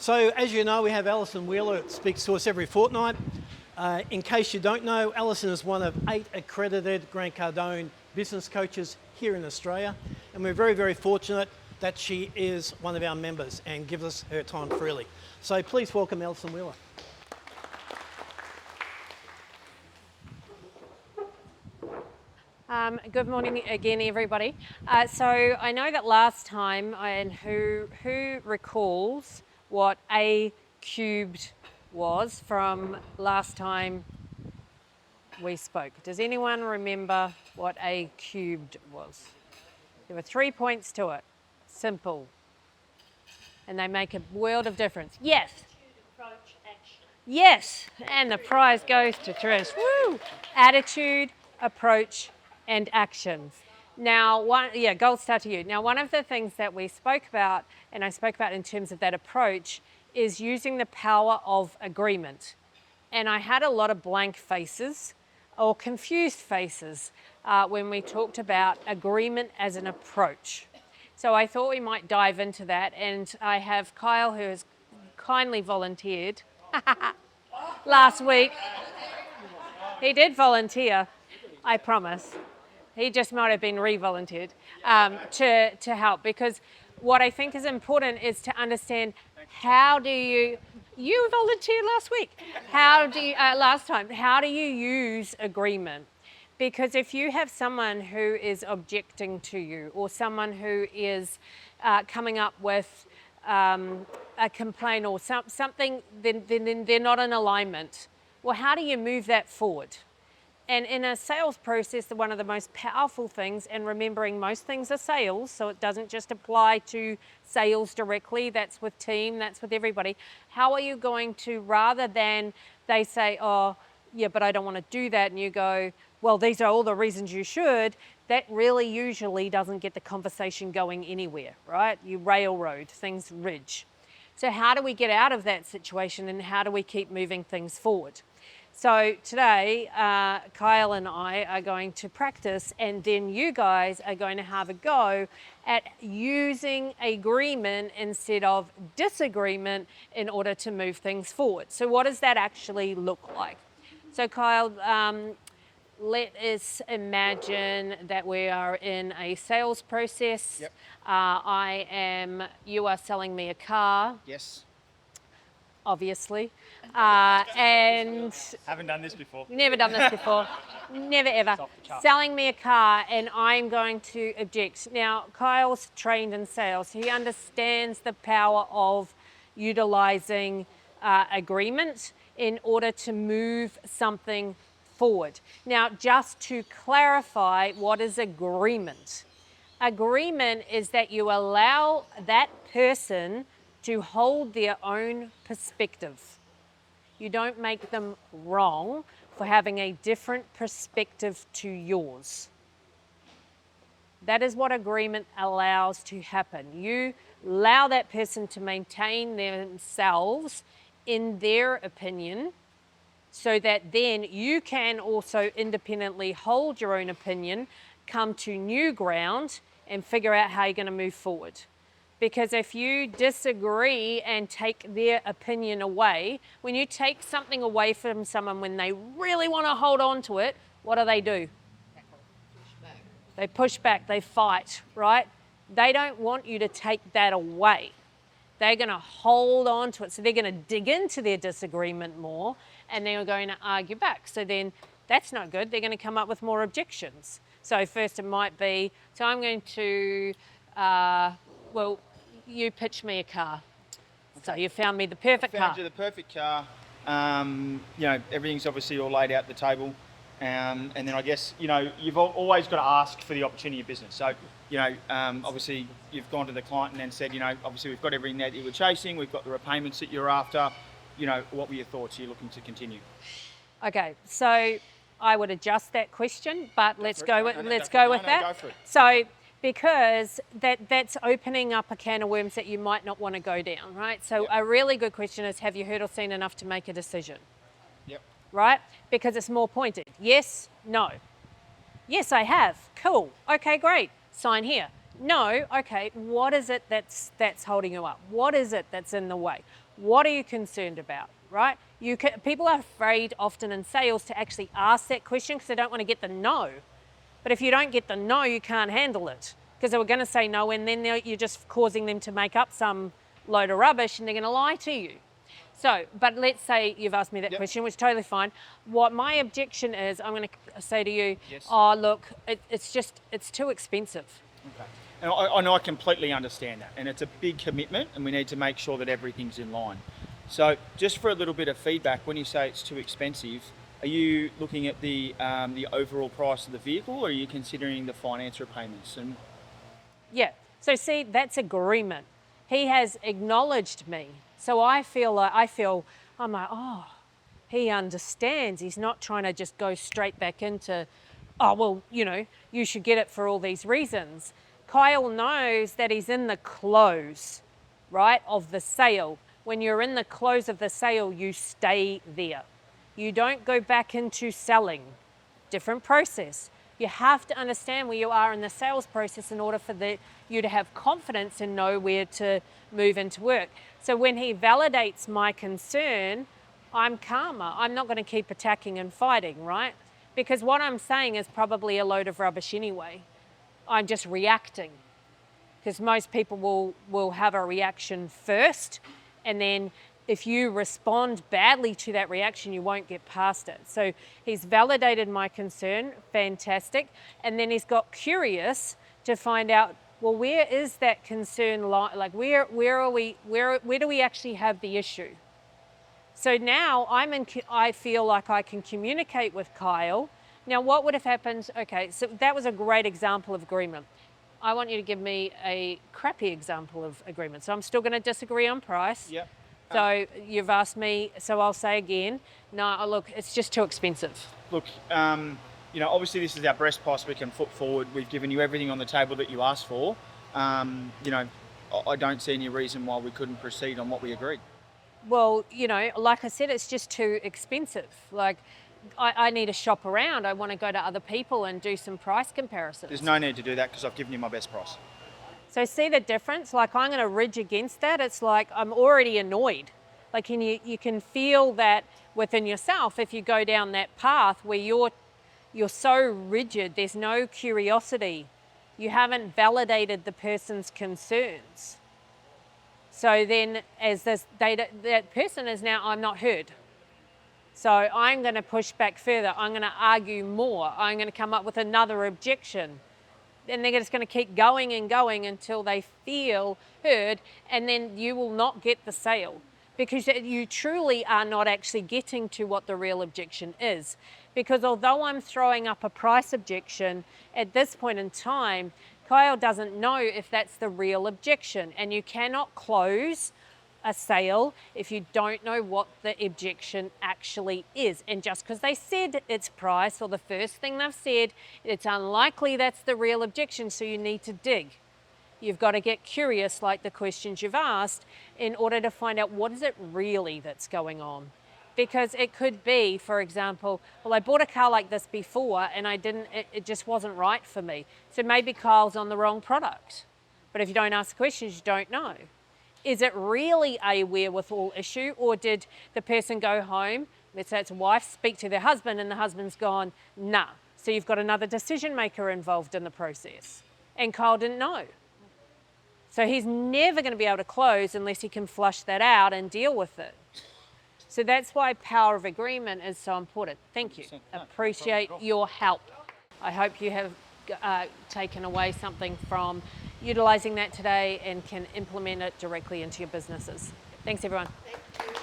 So as you know, we have Alison Wheeler that speaks to us every fortnight. In case you don't know, Alison is one of 8 accredited Grant Cardone business coaches here in Australia, and we're very, very fortunate that she is one of our members and gives us her time freely. So please welcome Alison Wheeler. Good morning again, everybody. So I know that last time, and who recalls what A cubed was from last time we spoke? Does anyone remember what A cubed was? There were 3 points to it. Simple. And they make a world of difference. Yes. Approach, action. Yes. And the prize goes to Trish. Woo! Attitude, approach, and actions. Now, gold star to you. Now, one of the things that we spoke about, and I spoke about in terms of that approach, is using the power of agreement. And I had a lot of blank faces or confused faces when we talked about agreement as an approach. So I thought we might dive into that, and I have Kyle, who has kindly volunteered last week. He did volunteer, I promise. He just might have been re-volunteered to help, because what I think is important is to understand how do you volunteered last week. Last time, how do you use agreement? Because if you have someone who is objecting to you, or someone who is coming up with a complaint or something, then they're not in alignment. Well, how do you move that forward? And in a sales process, one of the most powerful things, and remembering most things are sales, so it doesn't just apply to sales directly, that's with team, that's with everybody. How are you going to, rather than they say, oh, yeah, but I don't want to do that, and you go, well, these are all the reasons you should, that really usually doesn't get the conversation going anywhere, right? You railroad, things ridge. So how do we get out of that situation, and how do we keep moving things forward? So today, Kyle and I are going to practice, and then you guys are going to have a go at using agreement instead of disagreement in order to move things forward. So what does that actually look like? So Kyle, let us imagine that we are in a sales process. Yep. You are selling me a car. Yes. Obviously. And Haven't done this before. never done this before. Never ever. Selling me a car, and I'm going to object. Now, Kyle's trained in sales. He understands the power of utilizing agreement in order to move something forward. Now, just to clarify, what is agreement? Agreement is that you allow that person to hold their own perspective. You don't make them wrong for having a different perspective to yours. That is what agreement allows to happen. You allow that person to maintain themselves in their opinion, so that then you can also independently hold your own opinion, come to new ground, and figure out how you're going to move forward. Because if you disagree and take their opinion away, when you take something away from someone when they really want to hold on to it, what do? They push back, they fight, right? They don't want you to take that away. They're going to hold on to it. So they're going to dig into their disagreement more, and they're going to argue back. So then that's not good. They're going to come up with more objections. So first it might be, so I'm going to, you pitch me a car. Okay. So you found me the perfect car. I found you the perfect car. Everything's obviously all laid out at the table. And then I guess, you've always got to ask for the opportunity of business. So, obviously you've gone to the client and then said, obviously we've got everything that you were chasing. We've got the repayments that you're after. What were your thoughts? Are you looking to continue? Okay, so I would adjust that question, but let's go with that. Go for it. So, because that's opening up a can of worms that you might not want to go down, right? So Yep. A really good question is, have you heard or seen enough to make a decision? Yep. Right? Because it's more pointed. Yes, no. Yes, I have. Cool. Okay, great. Sign here. No. Okay, what is it that's holding you up? What is it that's in the way? What are you concerned about, right? People are afraid often in sales to actually ask that question because they don't want to get the no. But if you don't get the no, you can't handle it because they were going to say no, and then you're just causing them to make up some load of rubbish and they're going to lie to you. So, but let's say you've asked me that question, which is totally fine. What my objection is, I'm going to say to you, oh, look, it's too expensive. Okay. And I completely understand that. And it's a big commitment and we need to make sure that everything's in line. So just for a little bit of feedback, when you say it's too expensive, are you looking at the overall price of the vehicle, or are you considering the finance repayments? Yeah. So see, that's agreement. He has acknowledged me. So I'm like, oh, he understands. He's not trying to just go straight back into, oh, well, you should get it for all these reasons. Kyle knows that he's in the close, right, of the sale. When you're in the close of the sale, you stay there. You don't go back into selling. Different process. You have to understand where you are in the sales process in order for you to have confidence and know where to move into work. So when he validates my concern, I'm calmer. I'm not going to keep attacking and fighting, right? Because what I'm saying is probably a load of rubbish anyway. I'm just reacting. Because most people will have a reaction first, and then if you respond badly to that reaction, you won't get past it. So he's validated my concern, fantastic. And then he's got curious to find out, well, where is that concern? Like where do we actually have the issue? So now I feel like I can communicate with Kyle. Now, what would have happened? Okay, so that was a great example of agreement. I want you to give me a crappy example of agreement. So I'm still going to disagree on price. Yeah. So you've asked me, so I'll say again, no, look, it's just too expensive. Look, obviously this is our best price we can put forward. We've given you everything on the table that you asked for. I don't see any reason why we couldn't proceed on what we agreed. Well, like I said, it's just too expensive. Like, I need to shop around. I want to go to other people and do some price comparisons. There's no need to do that because I've given you my best price. So see the difference? Like, I'm going to ridge against that. It's like I'm already annoyed. Like, you can feel that within yourself if you go down that path where you're so rigid, there's no curiosity. You haven't validated the person's concerns. So then as that person is now, I'm not heard. So I'm going to push back further. I'm going to argue more. I'm going to come up with another objection. And they're just going to keep going and going until they feel heard, and then you will not get the sale because you truly are not actually getting to what the real objection is. Because although I'm throwing up a price objection, at this point in time, Kyle doesn't know if that's the real objection, and you cannot close a sale if you don't know what the objection actually is. And just because they said it's price, or the first thing they've said, it's unlikely that's the real objection, so you need to dig. You've got to get curious, like the questions you've asked, in order to find out what is it really that's going on. Because it could be, for example, well, I bought a car like this before and it just wasn't right for me. So maybe Kyle's on the wrong product. But if you don't ask questions, you don't know. Is it really a wherewithal issue, or did the person go home, let's say it's a wife, speak to their husband, and the husband's gone, nah. So you've got another decision maker involved in the process. And Kyle didn't know. So he's never going to be able to close unless he can flush that out and deal with it. So that's why power of agreement is so important. Thank you. Appreciate your help. I hope you have taken away something from utilising that today and can implement it directly into your businesses. Thanks, everyone. Thank you.